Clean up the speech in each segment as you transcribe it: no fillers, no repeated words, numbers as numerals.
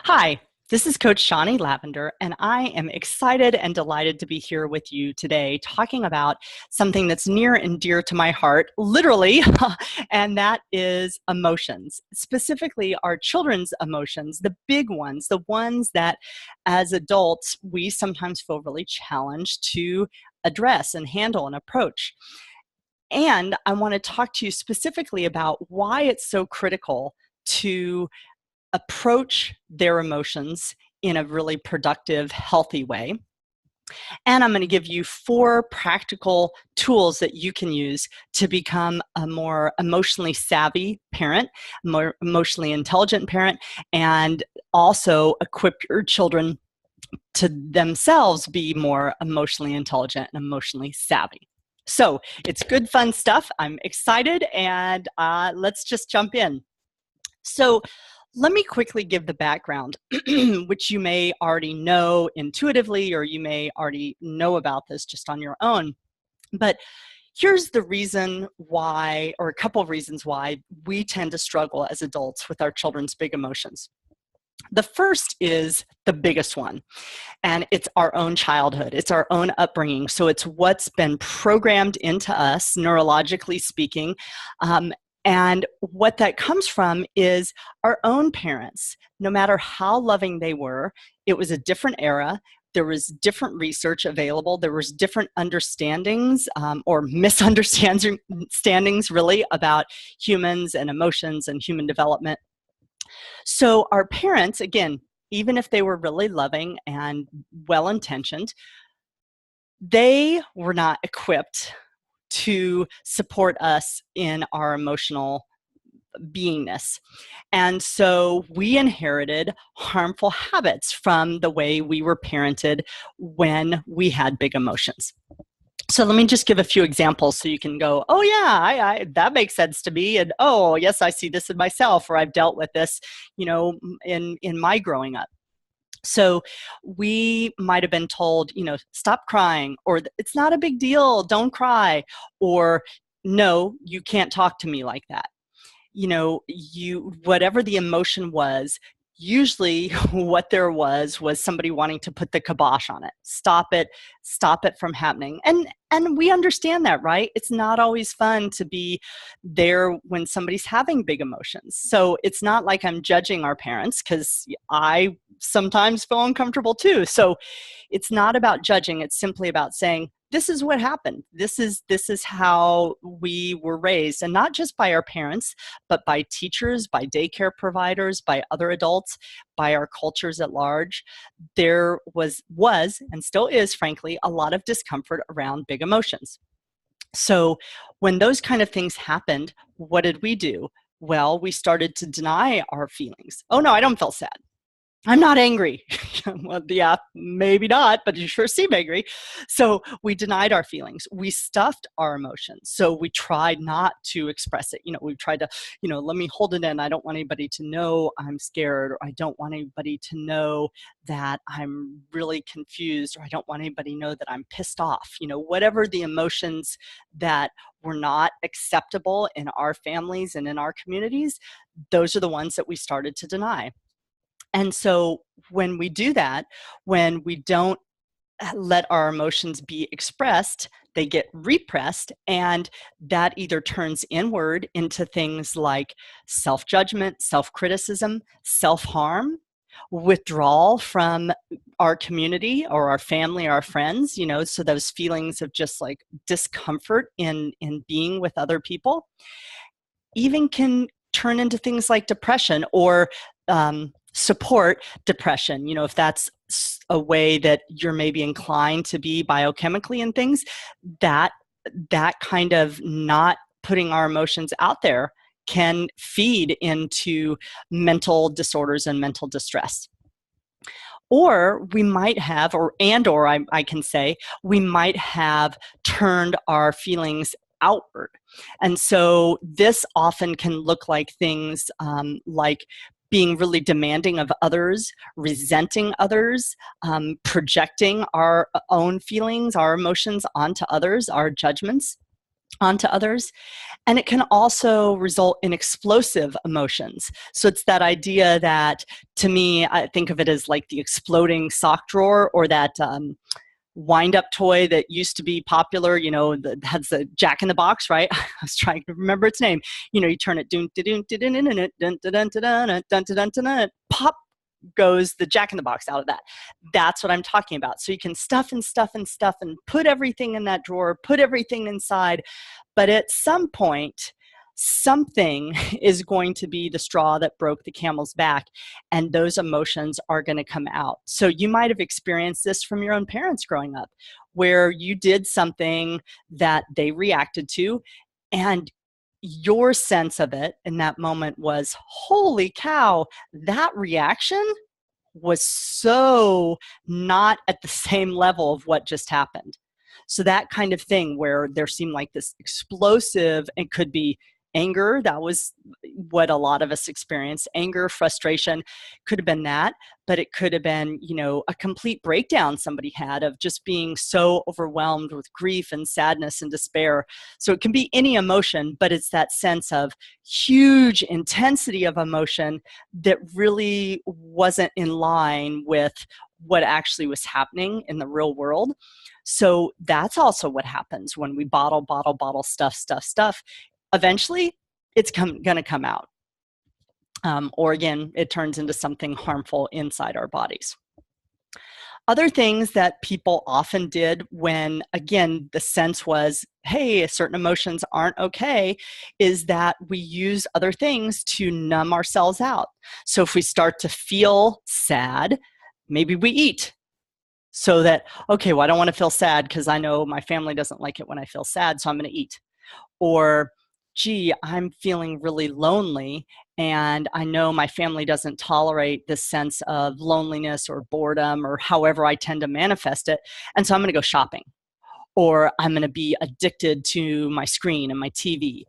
Hi, this is Coach Shawnee Lavender, and I am excited and delighted to be here with you today talking about something that's near and dear to my heart, literally, and that is emotions, specifically our children's emotions, the big ones, the ones that as adults we sometimes feel really challenged to address and handle and approach. And I want to talk to you specifically about why it's so critical to approach their emotions in a really productive, healthy way. And I'm going to give you 4 practical tools that you can use to become a more emotionally savvy parent, more emotionally intelligent parent, and also equip your children to themselves be more emotionally intelligent and emotionally savvy. So it's good, fun stuff. I'm excited, and let's just jump in. So let me quickly give the background, which you may already know intuitively, or you may already know about this just on your own. But here's the reason why, or a couple of reasons why, we tend to struggle as adults with our children's big emotions. The first is the biggest one, and it's our own childhood. It's our own upbringing. So it's what's been programmed into us, neurologically speaking. And what that comes from is our own parents. No matter how loving they were, it was a different era. There was different research available. There was different understandings or misunderstandings really about humans and emotions and human development. So our parents, again, even if they were really loving and well-intentioned, they were not equipped to support us in our emotional beingness. And so we inherited harmful habits from the way we were parented when we had big emotions. So let me just give a few examples so you can go, oh yeah, that makes sense to me. And oh yes, I see this in myself, or I've dealt with this, in my growing up. So we might have been told, stop crying, or it's not a big deal, don't cry, or no, you can't talk to me like that. Whatever the emotion was, usually what there was somebody wanting to put the kibosh on it. Stop it from happening. And we understand that, right? It's not always fun to be there when somebody's having big emotions. So it's not like I'm judging our parents, because I sometimes feel uncomfortable too. So it's not about judging. It's simply about saying, this is what happened. This is how we were raised, and not just by our parents, but by teachers, by daycare providers, by other adults, by our cultures at large. There was and still is, frankly, a lot of discomfort around big emotions. So when those kind of things happened, what did we do? Well, we started to deny our feelings. Oh no, I don't feel sad. I'm not angry. Well, yeah, maybe not, but you sure seem angry. So we denied our feelings. We stuffed our emotions. So we tried not to express it. We tried to, let me hold it in. I don't want anybody to know I'm scared, or I don't want anybody to know that I'm really confused, or I don't want anybody to know that I'm pissed off. Whatever the emotions that were not acceptable in our families and in our communities, those are the ones that we started to deny. And so when we do that, when we don't let our emotions be expressed, they get repressed, and that either turns inward into things like self-judgment, self-criticism, self-harm, withdrawal from our community or our family or our friends, so those feelings of just like discomfort in being with other people, even can turn into things like depression or support depression, if that's a way that you're maybe inclined to be biochemically and things, that kind of not putting our emotions out there can feed into mental disorders and mental distress. Or we might have, I can say, we might have turned our feelings outward. And so this often can look like things like being really demanding of others, resenting others, projecting our own feelings, our emotions onto others, our judgments. onto others. And it can also result in explosive emotions. So it's that idea that, to me, I think of it as like the exploding sock drawer, or that wind-up toy that used to be popular, that has the Jack in the Box, right? I was trying to remember its name. You turn it, pop goes the Jack in the Box out of that. That's what I'm talking about. So you can stuff and stuff and stuff and put everything in that drawer, put everything inside. But at some point, something is going to be the straw that broke the camel's back, and those emotions are going to come out. So you might have experienced this from your own parents growing up, where you did something that they reacted to, and your sense of it in that moment was, holy cow, that reaction was so not at the same level of what just happened. So that kind of thing where there seemed like this explosive, it could be anger. That was what a lot of us experienced. Anger, frustration, could have been that, but it could have been, a complete breakdown somebody had of just being so overwhelmed with grief and sadness and despair. So it can be any emotion, but it's that sense of huge intensity of emotion that really wasn't in line with what actually was happening in the real world. So that's also what happens when we bottle, stuff. Eventually, it's going to come out. Or again, it turns into something harmful inside our bodies. Other things that people often did when, again, the sense was, hey, certain emotions aren't okay, is that we use other things to numb ourselves out. So if we start to feel sad, maybe we eat. So that, okay, well, I don't want to feel sad because I know my family doesn't like it when I feel sad, so I'm going to eat. Or, gee, I'm feeling really lonely, and I know my family doesn't tolerate this sense of loneliness or boredom or however I tend to manifest it, and so I'm going to go shopping. Or I'm going to be addicted to my screen and my TV.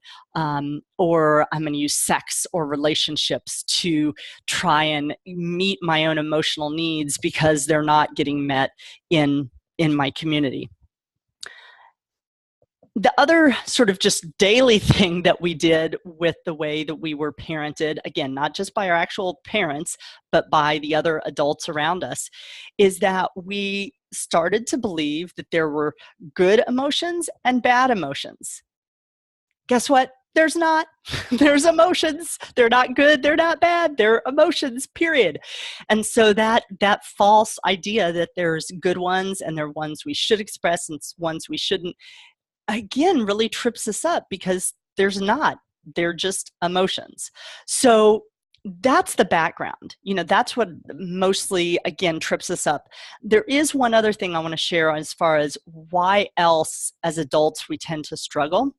Or I'm going to use sex or relationships to try and meet my own emotional needs because they're not getting met in my community. The other sort of just daily thing that we did with the way that we were parented, again, not just by our actual parents, but by the other adults around us, is that we started to believe that there were good emotions and bad emotions. Guess what? There's not. There's emotions. They're not good. They're not bad. They're emotions, period. And so that false idea that there's good ones and there are ones we should express and ones we shouldn't, again, really trips us up, because there's not. They're just emotions. So that's the background. That's what mostly, again, trips us up. There is one other thing I want to share as far as why else as adults we tend to struggle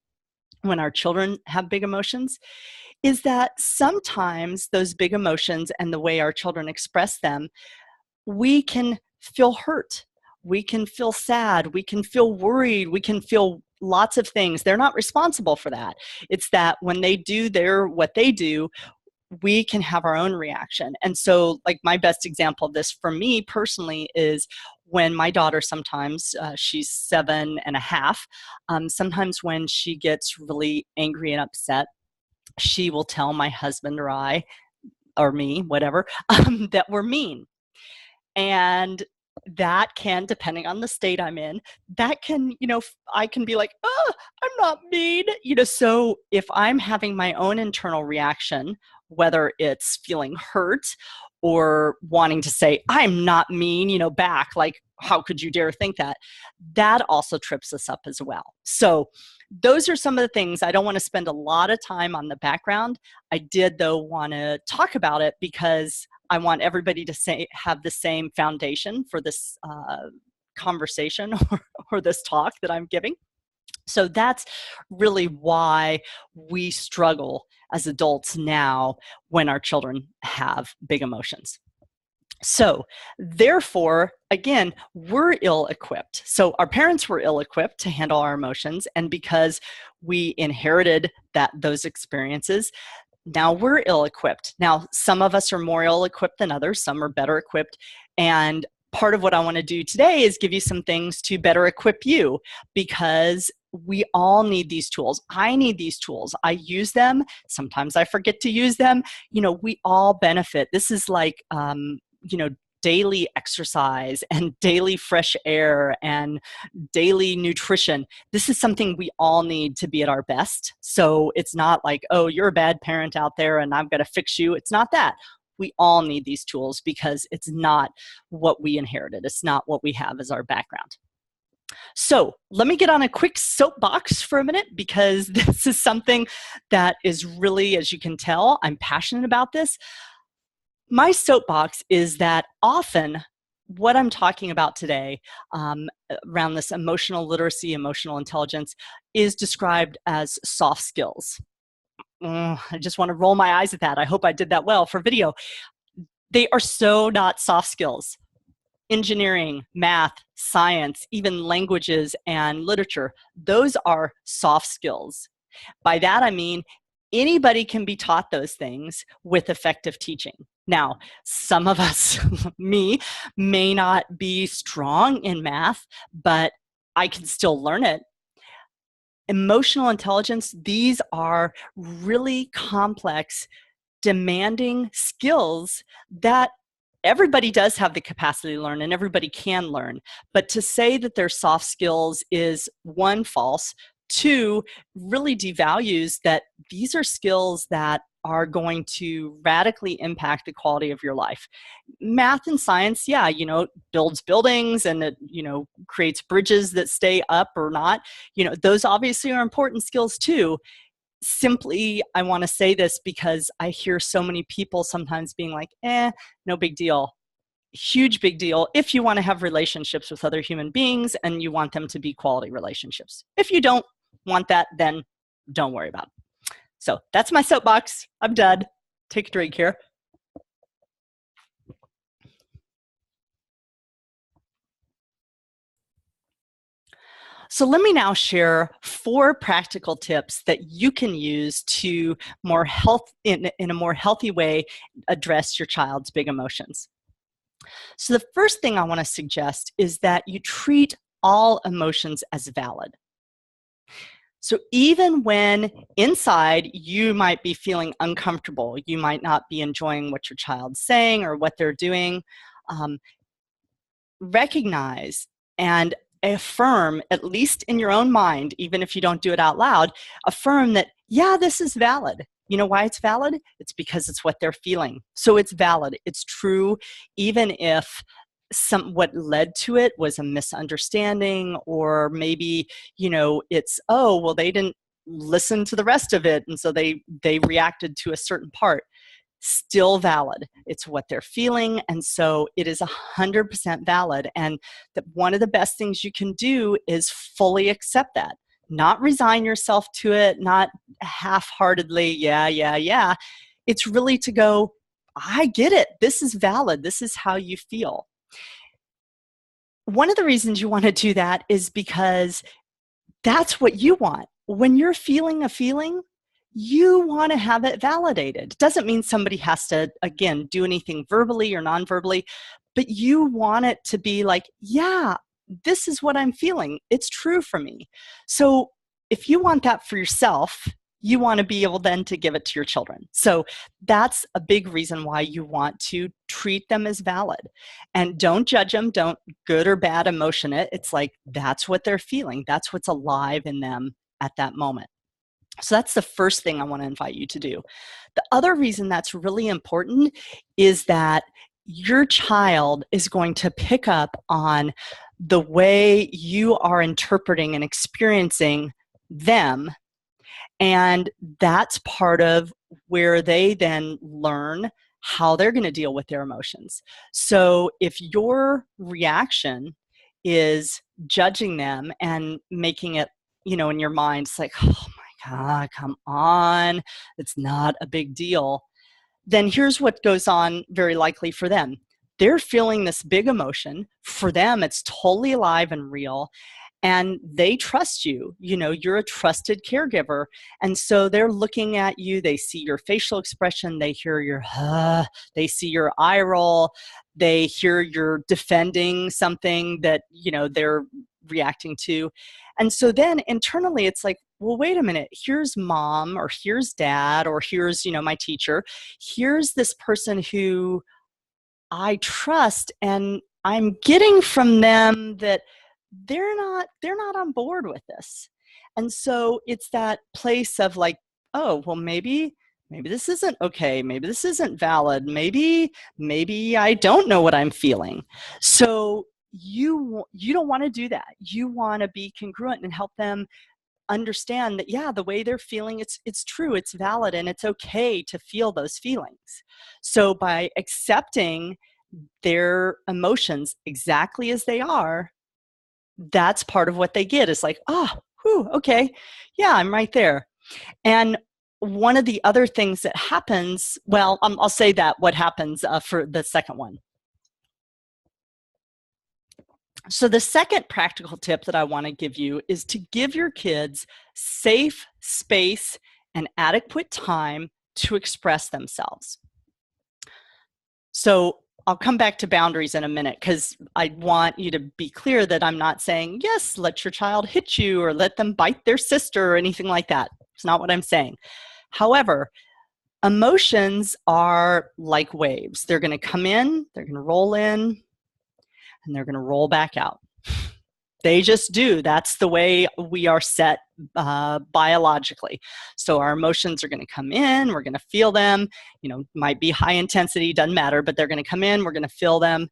when our children have big emotions, is that sometimes those big emotions and the way our children express them, we can feel hurt. We can feel sad. We can feel worried. We can feel lots of things. They're not responsible for that. It's that when they do what they do, we can have our own reaction. And so, like, my best example of this for me personally is when my daughter sometimes, she's 7.5, sometimes when she gets really angry and upset, she will tell my husband or I, or me, whatever, that we're mean. And that can, depending on the state I'm in, that can, I can be like, oh, I'm not mean. So if I'm having my own internal reaction, whether it's feeling hurt or wanting to say, I'm not mean, back, like, how could you dare think that? That also trips us up as well. So those are some of the things. I don't want to spend a lot of time on the background. I did, though, want to talk about it because I want everybody to have the same foundation for this conversation or this talk that I'm giving. So that's really why we struggle as adults now when our children have big emotions. So therefore, again, we're ill-equipped. So our parents were ill-equipped to handle our emotions, and because we inherited those experiences, now we're ill-equipped. Now, some of us are more ill-equipped than others. Some are better equipped. And part of what I want to do today is give you some things to better equip you, because we all need these tools. I need these tools. I use them. Sometimes I forget to use them. We all benefit. This is like, daily exercise and daily fresh air and daily nutrition. This is something we all need to be at our best. So it's not like, oh, you're a bad parent out there and I've got to fix you. It's not that. We all need these tools because it's not what we inherited. It's not what we have as our background. So let me get on a quick soapbox for a minute, because this is something that is really, as you can tell, I'm passionate about this. My soapbox is that often what I'm talking about today around this emotional literacy, emotional intelligence, is described as soft skills. I just want to roll my eyes at that. I hope I did that well for video. They are so not soft skills. Engineering, math, science, even languages and literature, those are soft skills. By that I mean anybody can be taught those things with effective teaching. Now, some of us, me, may not be strong in math, but I can still learn it. Emotional intelligence, these are really complex, demanding skills that everybody does have the capacity to learn and everybody can learn. But to say that they're soft skills is, one, false. Two, really devalues that these are skills that are going to radically impact the quality of your life. Math and science, yeah, builds buildings and it, creates bridges that stay up or not. Those obviously are important skills too. Simply, I want to say this because I hear so many people sometimes being like, no big deal. Huge big deal if you want to have relationships with other human beings and you want them to be quality relationships. If you don't want that, then don't worry about it. So that's my soapbox. I'm done. Take a drink here. So let me now share 4 practical tips that you can use to in a more healthy way address your child's big emotions. So the first thing I want to suggest is that you treat all emotions as valid. So even when inside you might be feeling uncomfortable, you might not be enjoying what your child's saying or what they're doing, recognize and affirm, at least in your own mind, even if you don't do it out loud, affirm that, yeah, this is valid. You know why it's valid? It's because it's what they're feeling. So it's valid. It's true, even if what led to it was a misunderstanding, or maybe, it's, oh, well, they didn't listen to the rest of it, and so they reacted to a certain part. Still valid. It's what they're feeling, and so it is 100% valid. And one of the best things you can do is fully accept that. Not resign yourself to it, not half-heartedly, yeah. It's really to go, I get it. This is valid. This is how you feel. One of the reasons you want to do that is because that's what you want. When you're feeling a feeling, you want to have it validated. It doesn't mean somebody has to, again, do anything verbally or non-verbally, but you want it to be like, yeah, this is what I'm feeling. It's true for me. So if you want that for yourself, you want to be able then to give it to your children. So that's a big reason why you want to treat them as valid. And don't judge them, don't good or bad emotion it. It's like, that's what they're feeling. That's what's alive in them at that moment. So that's the first thing I want to invite you to do. The other reason that's really important is that your child is going to pick up on the way you are interpreting and experiencing them. And that's part of where they then learn how they're going to deal with their emotions. So if your reaction is judging them and making it, in your mind, it's like, oh my God, come on, it's not a big deal. Then here's what goes on very likely for them. They're feeling this big emotion. For them, it's totally alive and real. And they trust you. You're a trusted caregiver. And so they're looking at you. They see your facial expression. They hear your, they see your eye roll. They hear you're defending something that, they're reacting to. And so then internally it's like, well, wait a minute, here's mom, or here's dad, or here's, my teacher. Here's this person who I trust, and I'm getting from them that they're not on board with this. And so it's that place of like, oh, well, maybe this isn't okay, maybe this isn't valid, maybe I don't know what I'm feeling. So you don't want to do that. You want to be congruent and help them understand that, yeah, the way they're feeling, it's true, it's valid, and it's okay to feel those feelings. So by accepting their emotions exactly as they are, that's part of what they get. Is like, oh, whew, okay, yeah, I'm right there. And one of the other things that happens, well, I'll say that what happens for the second one. So the second practical tip that I want to give you is to give your kids safe space and adequate time to express themselves. So I'll come back to boundaries in a minute, because I want you to be clear that I'm not saying, yes, let your child hit you or let them bite their sister or anything like that. It's not what I'm saying. However, emotions are like waves. They're going to come in, they're going to roll in, and they're going to roll back out. They just do. That's the way we are set biologically. So our emotions are going to come in, we're going to feel them, might be high intensity, doesn't matter, but they're going to come in, we're going to feel them,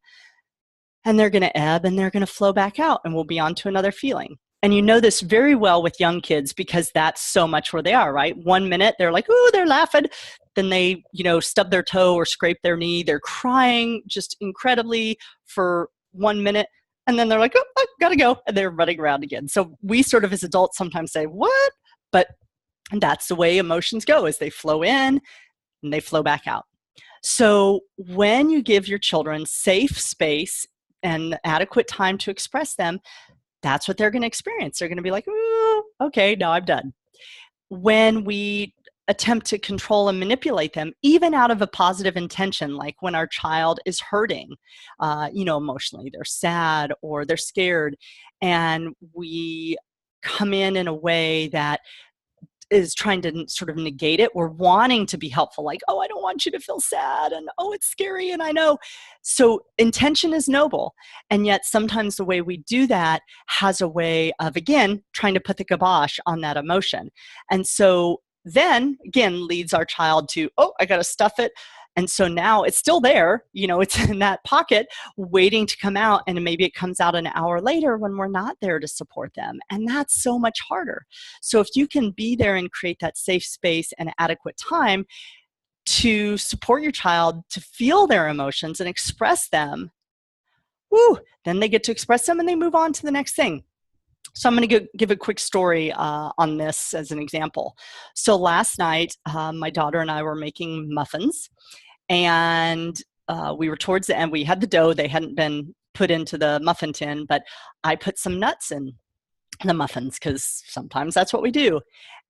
and they're going to ebb and they're going to flow back out, and we'll be on to another feeling. And you know this very well with young kids, because that's so much where they are, right? 1 minute they're like, ooh, they're laughing. Then they, stub their toe or scrape their knee. They're crying just incredibly for 1 minute. And then they're like, oh, I gotta go. And they're running around again. So we sort of as adults sometimes say, what? But that's the way emotions go, is they flow in and they flow back out. So when you give your children safe space and adequate time to express them, that's what they're going to experience. They're going to be like, ooh, okay, now I'm done. When we attempt to control and manipulate them, even out of a positive intention, like when our child is hurting, emotionally, they're sad or they're scared, and we come in a way that is trying to sort of negate it. We're wanting to be helpful, like, oh, I don't want you to feel sad, and oh, it's scary, and I know. So intention is noble, and yet sometimes the way we do that has a way of, again, trying to put the kibosh on that emotion. And so then, again, leads our child to, oh, I got to stuff it. And so now it's still there, it's in that pocket waiting to come out. And maybe it comes out an hour later when we're not there to support them. And that's so much harder. So if you can be there and create that safe space and adequate time to support your child to feel their emotions and express them, then they get to express them and they move on to the next thing. So I'm going to give a quick story on this as an example. So last night, my daughter and I were making muffins. And we were towards the end. We had the dough. They hadn't been put into the muffin tin, but I put some nuts in the muffins, because sometimes that's what we do.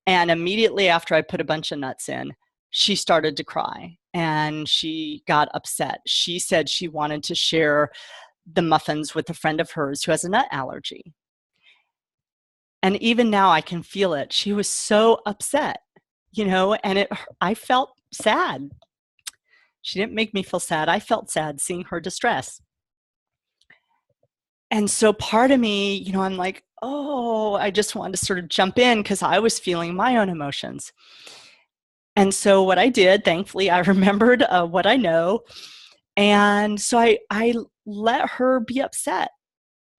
And immediately after I put a bunch of nuts in, she started to cry and she got upset. She said she wanted to share the muffins with a friend of hers who has a nut allergy. And even now I can feel it. She was so upset, and I felt sad. She didn't make me feel sad. I felt sad seeing her distress. And so part of me, I'm like, oh, I just wanted to sort of jump in because I was feeling my own emotions. And so what I did, thankfully, I remembered what I know. And so I let her be upset.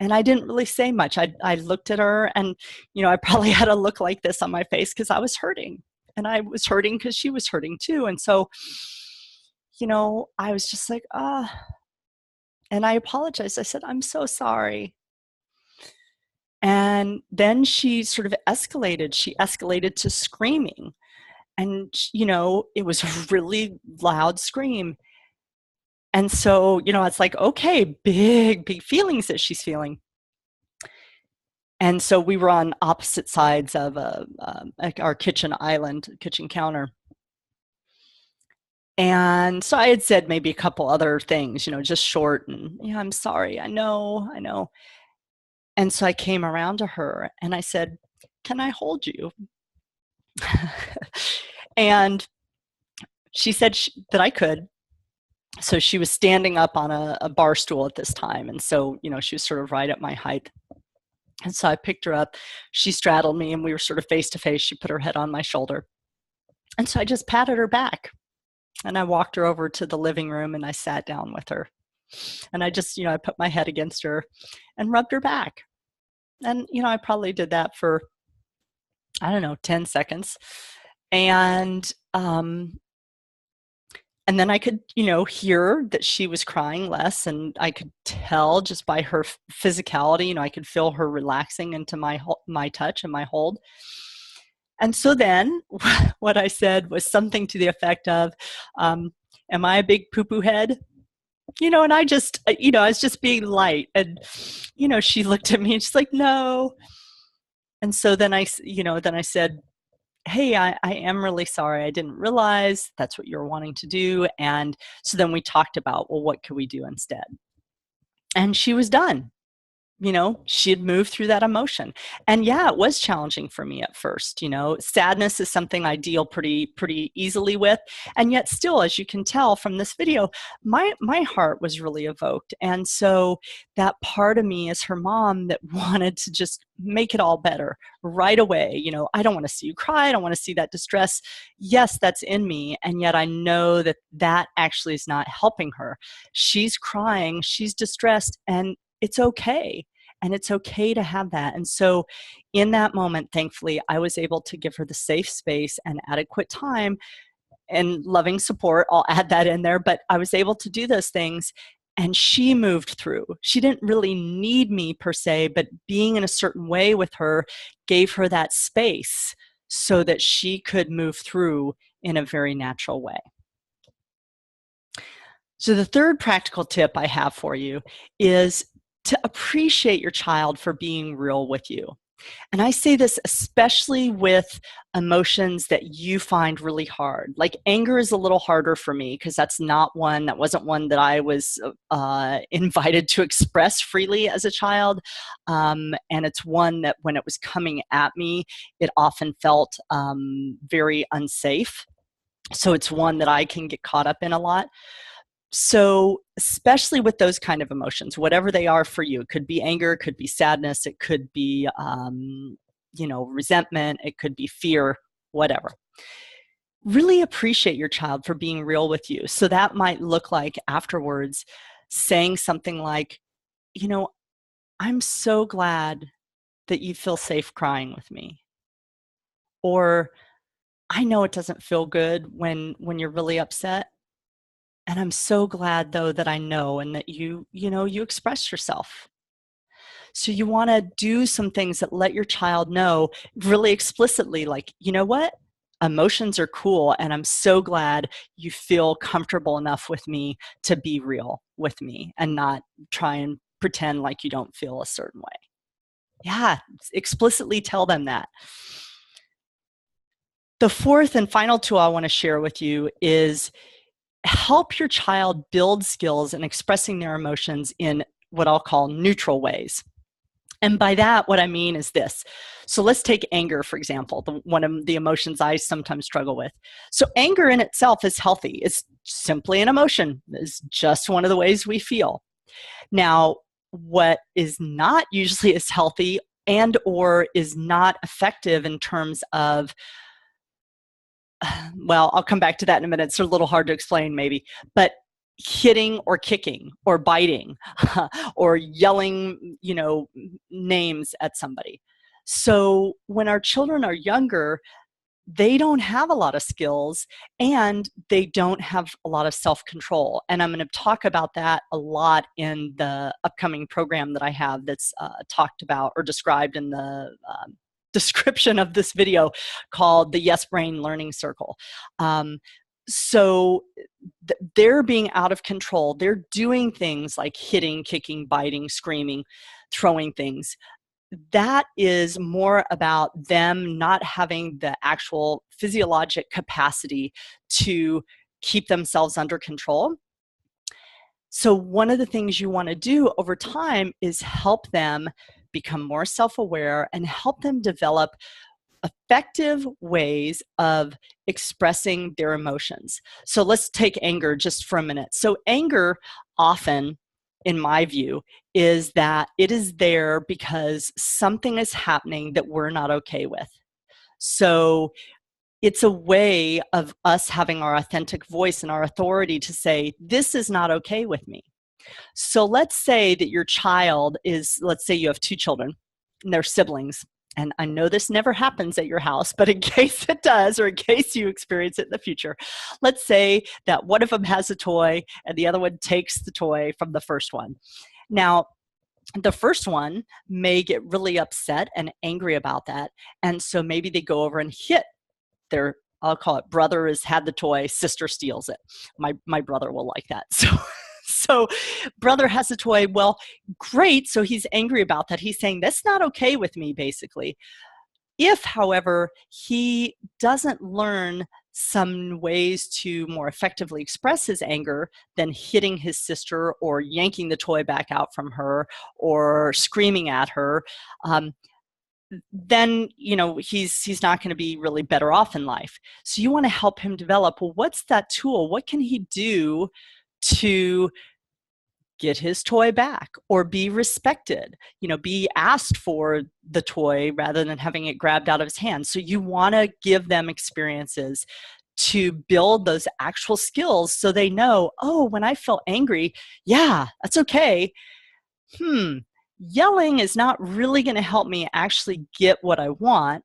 And I didn't really say much. I looked at her and, I probably had a look like this on my face because I was hurting. And I was hurting because she was hurting too. And so, I was just like, and I apologized. I said, I'm so sorry. And then she sort of escalated. She escalated to screaming. And, it was a really loud scream. And so, it's like, okay, big feelings that she's feeling. And so we were on opposite sides of our kitchen island, kitchen counter. And so I had said maybe a couple other things, just short and, yeah, I'm sorry. I know. And so I came around to her and I said, "Can I hold you?" And she said that I could. So she was standing up on a bar stool at this time. And so, she was sort of right at my height. And so I picked her up. She straddled me and we were sort of face to face. She put her head on my shoulder. And so I just patted her back. And I walked her over to the living room and I sat down with her. And I just, I put my head against her and rubbed her back. And, I probably did that for, I don't know, 10 seconds. And then I could, hear that she was crying less, and I could tell just by her physicality, I could feel her relaxing into my touch and my hold. And so then what I said was something to the effect of, am I a big poo-poo head? And I just, I was just being light. And, she looked at me and she's like, "No." And so then I said, "Hey, I am really sorry. I didn't realize that's what you were wanting to do." And so then we talked about, well, what could we do instead? And she was done. She had moved through that emotion. And yeah, it was challenging for me at first. Sadness is something I deal pretty easily with. And yet still, as you can tell from this video, my heart was really evoked. And so that part of me as her mom that wanted to just make it all better right away. I don't want to see you cry. I don't want to see that distress. Yes, that's in me. And yet I know that that actually is not helping her. She's crying, she's distressed, and it's okay. And it's okay to have that. And so in that moment, thankfully, I was able to give her the safe space and adequate time and loving support. I'll add that in there, but I was able to do those things. And she moved through. She didn't really need me per se, but being in a certain way with her gave her that space so that she could move through in a very natural way. So the third practical tip I have for you is to appreciate your child for being real with you. And I say this especially with emotions that you find really hard. Like anger is a little harder for me because that wasn't one that I was invited to express freely as a child. And it's one that when it was coming at me, it often felt very unsafe. So it's one that I can get caught up in a lot. So especially with those kind of emotions, whatever they are for you, it could be anger, it could be sadness, it could be, resentment, it could be fear, whatever. Really appreciate your child for being real with you. So that might look like afterwards saying something like, "I'm so glad that you feel safe crying with me." Or, "I know it doesn't feel good when you're really upset. And I'm so glad though that I know and that you express yourself." So you want to do some things that let your child know really explicitly, like, "You know what? Emotions are cool. And I'm so glad you feel comfortable enough with me to be real with me and not try and pretend like you don't feel a certain way." Yeah, explicitly tell them that. The fourth and final tool I want to share with you is help your child build skills in expressing their emotions in what I'll call neutral ways. And by that, what I mean is this. So let's take anger, for example, one of the emotions I sometimes struggle with. So anger in itself is healthy. It's simply an emotion. It's just one of the ways we feel. Now, what is not usually as healthy and or is not effective in terms of, well, I'll come back to that in a minute. It's a little hard to explain maybe, but hitting or kicking or biting or yelling, names at somebody. So when our children are younger, they don't have a lot of skills and they don't have a lot of self-control. And I'm going to talk about that a lot in the upcoming program that I have that's talked about or described in the description of this video, called the Yes Brain Learning Circle. So they're being out of control. They're doing things like hitting, kicking, biting, screaming, throwing things. That is more about them not having the actual physiologic capacity to keep themselves under control. So one of the things you want to do over time is help them become more self-aware, and help them develop effective ways of expressing their emotions. So let's take anger just for a minute. So anger often, in my view, is that it is there because something is happening that we're not okay with. So it's a way of us having our authentic voice and our authority to say, this is not okay with me. So let's say that your child is, let's say you have two children and they're siblings. And I know this never happens at your house, but in case it does, or in case you experience it in the future, let's say that one of them has a toy and the other one takes the toy from the first one. Now, the first one may get really upset and angry about that. And so maybe they go over and hit their, I'll call it, brother has had the toy, sister steals it. My brother will like that. So brother has a toy. Well, great. So he's angry about that. He's saying, that's not okay with me, basically. If, however, he doesn't learn some ways to more effectively express his anger than hitting his sister or yanking the toy back out from her or screaming at her, then he's not going to be really better off in life. So you want to help him develop, well, what's that tool? What can he do to get his toy back or be respected, be asked for the toy rather than having it grabbed out of his hand. So you want to give them experiences to build those actual skills so they know, oh, when I feel angry, yeah, that's okay. Yelling is not really going to help me actually get what I want.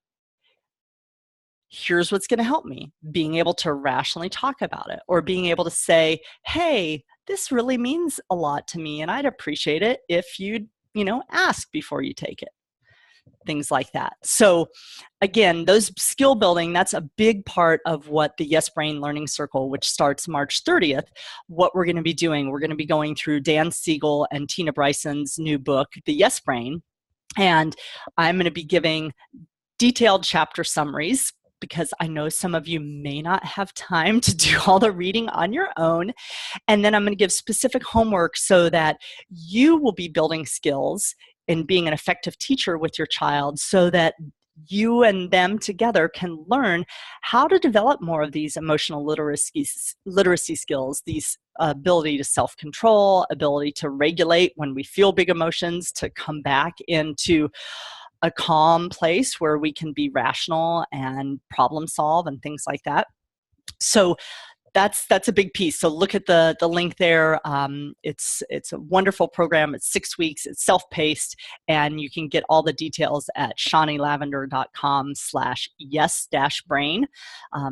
Here's what's going to help me: being able to rationally talk about it, or being able to say, hey, this really means a lot to me and I'd appreciate it if you'd, ask before you take it. Things like that. So again, those skill building, that's a big part of what the Yes Brain Learning Circle, which starts March 30th, what we're going to be doing. We're going to be going through Dan Siegel and Tina Bryson's new book, The Yes Brain. And I'm going to be giving detailed chapter summaries because I know some of you may not have time to do all the reading on your own. And then I'm going to give specific homework so that you will be building skills in being an effective teacher with your child so that you and them together can learn how to develop more of these emotional literacy skills, these ability to self-control, ability to regulate when we feel big emotions, to come back into a calm place where we can be rational and problem solve and things like that. So that's a big piece. So look at the link there. It's a wonderful program. It's 6 weeks. It's self-paced, and you can get all the details at shawneelavender.com/yes-brain.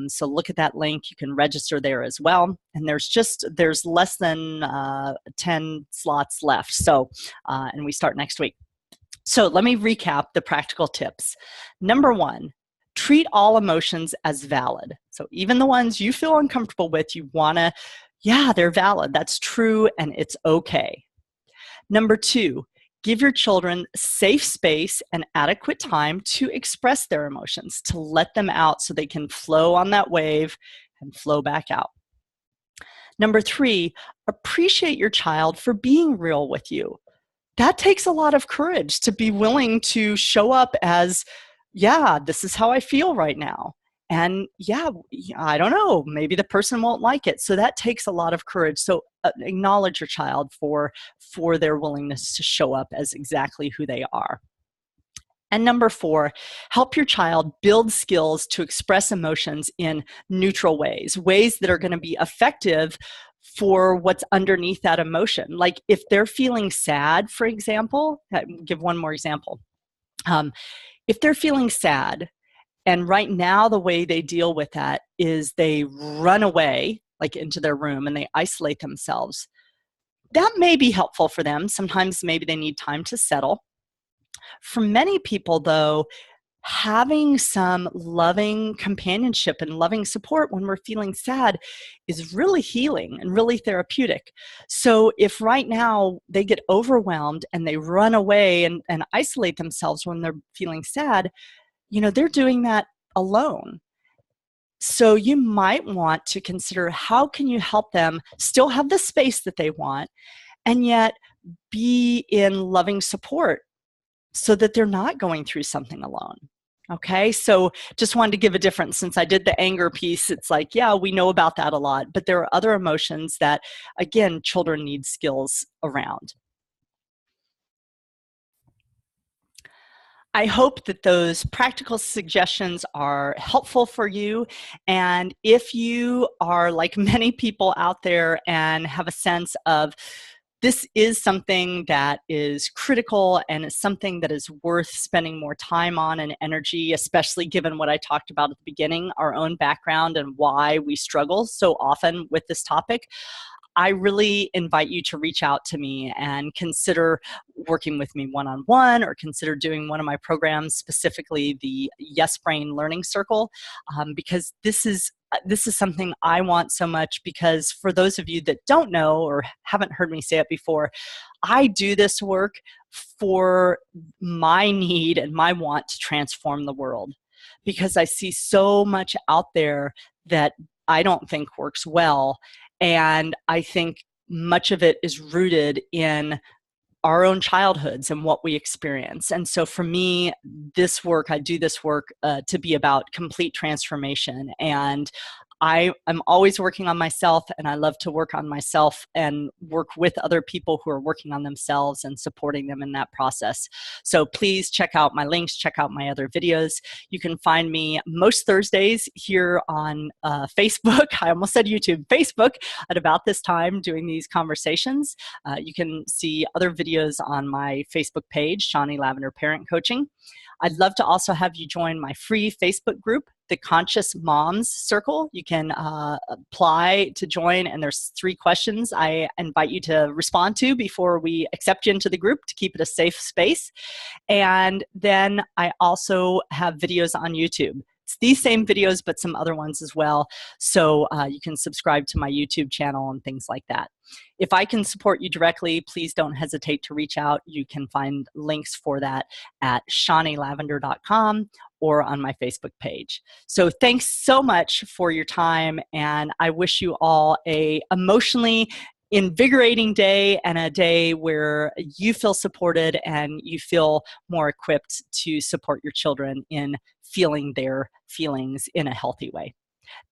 So look at that link. You can register there as well. And there's less than 10 slots left. So and we start next week. So let me recap the practical tips. Number 1, treat all emotions as valid. So even the ones you feel uncomfortable with, you want to, yeah, they're valid. That's true, and it's okay. Number 2, give your children safe space and adequate time to express their emotions, to let them out so they can flow on that wave and flow back out. Number 3, appreciate your child for being real with you. That takes a lot of courage to be willing to show up as, yeah, this is how I feel right now. And yeah, I don't know, maybe the person won't like it. So that takes a lot of courage. So acknowledge your child for their willingness to show up as exactly who they are. And number 4, help your child build skills to express emotions in neutral ways that are going to be effective for what's underneath that emotion. Like if they're feeling sad, for example, I'll give one more example. If they're feeling sad, and right now the way they deal with that is they run away, like into their room, and they isolate themselves. That may be helpful for them. Sometimes maybe they need time to settle. For many people, though, having some loving companionship and loving support when we're feeling sad is really healing and really therapeutic. So if right now they get overwhelmed and they run away and isolate themselves when they're feeling sad, they're doing that alone. So you might want to consider, how can you help them still have the space that they want and yet be in loving support so that they're not going through something alone. Okay, so just wanted to give a difference. Since I did the anger piece, it's like, yeah, we know about that a lot, but there are other emotions that, again, children need skills around. I hope that those practical suggestions are helpful for you. And if you are like many people out there and have a sense of this is something that is critical and is something that is worth spending more time on and energy, especially given what I talked about at the beginning, our own background and why we struggle so often with this topic, I really invite you to reach out to me and consider working with me one-on-one, or consider doing one of my programs, specifically the Yes Brain Learning Circle, because this is something I want so much. Because for those of you that don't know or haven't heard me say it before, I do this work for my need and my want to transform the world, because I see so much out there that I don't think works well. And I think much of it is rooted in our own childhoods and what we experience. And so for me, this work, I do this work to be about complete transformation. And I'm always working on myself, and I love to work on myself and work with other people who are working on themselves and supporting them in that process. So please check out my links, check out my other videos. You can find me most Thursdays here on Facebook. I almost said YouTube, Facebook, at about this time doing these conversations. You can see other videos on my Facebook page, Shawnee Lavender Parent Coaching. I'd love to also have you join my free Facebook group, the Conscious Moms Circle. You can apply to join, and there's 3 questions I invite you to respond to before we accept you into the group to keep it a safe space. And then I also have videos on YouTube. It's these same videos, but some other ones as well. So you can subscribe to my YouTube channel and things like that. If I can support you directly, please don't hesitate to reach out. You can find links for that at shawneelavender.com or on my Facebook page. So thanks so much for your time, and I wish you all a emotionally invigorating day, and a day where you feel supported and you feel more equipped to support your children in feeling their feelings in a healthy way.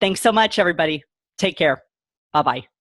Thanks so much, everybody. Take care. Bye-bye.